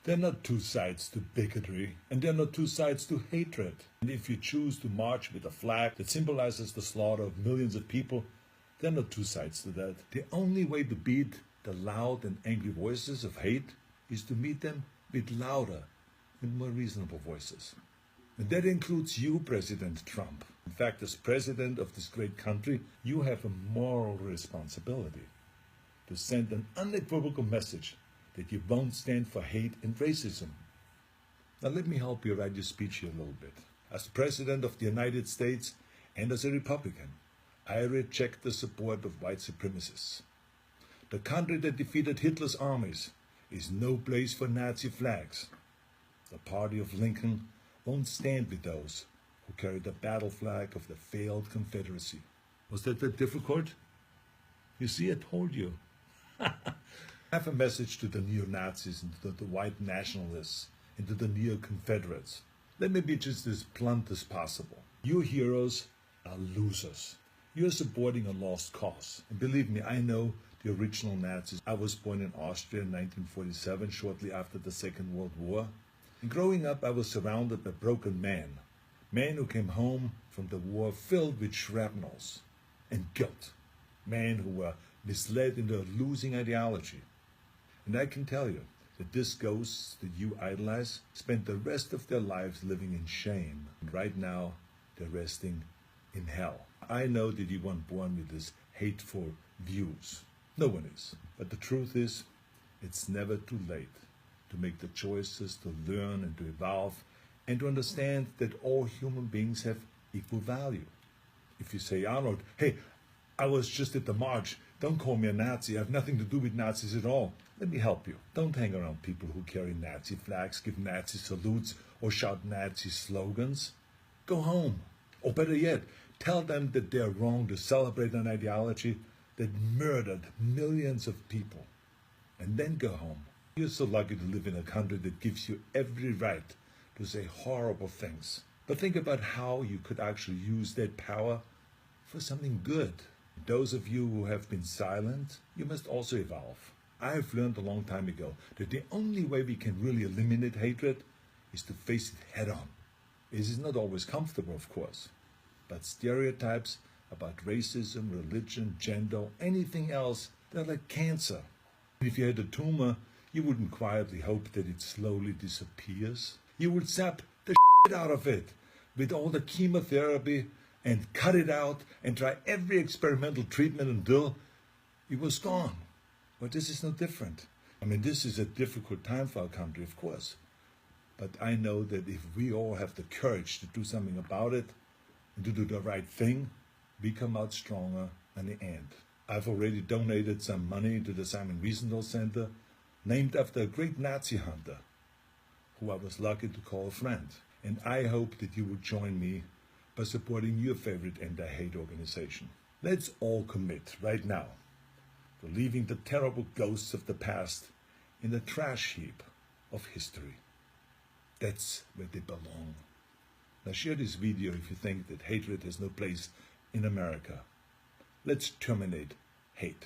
There are not two sides to bigotry, and there are not two sides to hatred. And if you choose to march with a flag that symbolizes the slaughter of millions of people, there are not two sides to that. The only way to beat the loud and angry voices of hate is to meet them with louder and more reasonable voices. And that includes you, President Trump. In fact, as president of this great country, you have a moral responsibility to send an unequivocal message that you won't stand for hate and racism. Now let me help you write your speech here a little bit. As President of the United States and as a Republican, I reject the support of white supremacists. The country that defeated Hitler's armies is no place for Nazi flags. The party of Lincoln won't stand with those who carry the battle flag of the failed Confederacy. Was that difficult? You see, I told you. I have a message to the neo-Nazis and to the white nationalists and to the neo-Confederates. Let me be just as blunt as possible. You heroes are losers. You're supporting a lost cause. And believe me, I know the original Nazis. I was born in Austria in 1947, shortly after the Second World War. And growing up, I was surrounded by broken men who came home from the war filled with shrapnels and guilt, men who were misled into a losing ideology. And I can tell you that these ghosts that you idolize spent the rest of their lives living in shame. And right now, they're resting in hell. I know that you weren't born with these hateful views. No one is. But the truth is, it's never too late to make the choices, to learn and to evolve, and to understand that all human beings have equal value. If you say, Arnold, hey, I was just at the march, don't call me a Nazi, I have nothing to do with Nazis at all. Let me help you. Don't hang around people who carry Nazi flags, give Nazi salutes, or shout Nazi slogans. Go home. Or better yet, tell them that they're wrong to celebrate an ideology that murdered millions of people. And then go home. You're so lucky to live in a country that gives you every right to say horrible things. But think about how you could actually use that power for something good. Those of you who have been silent, you must also evolve. I have learned a long time ago that the only way we can really eliminate hatred is to face it head on. It is not always comfortable, of course, but stereotypes about racism, religion, gender, anything else, they're like cancer. If you had a tumor, you wouldn't quietly hope that it slowly disappears. You would zap the shit out of it with all the chemotherapy and cut it out and try every experimental treatment until it was gone. But this is no different. I mean, this is a difficult time for our country, of course. But I know that if we all have the courage to do something about it and to do the right thing, we come out stronger in the end. I've already donated some money to the Simon Wiesenthal Center, named after a great Nazi hunter, who I was lucky to call a friend. And I hope that you will join me by supporting your favorite anti-hate organization. Let's all commit right now to leaving the terrible ghosts of the past in the trash heap of history. That's where they belong. Now share this video if you think that hatred has no place in America. Let's terminate hate.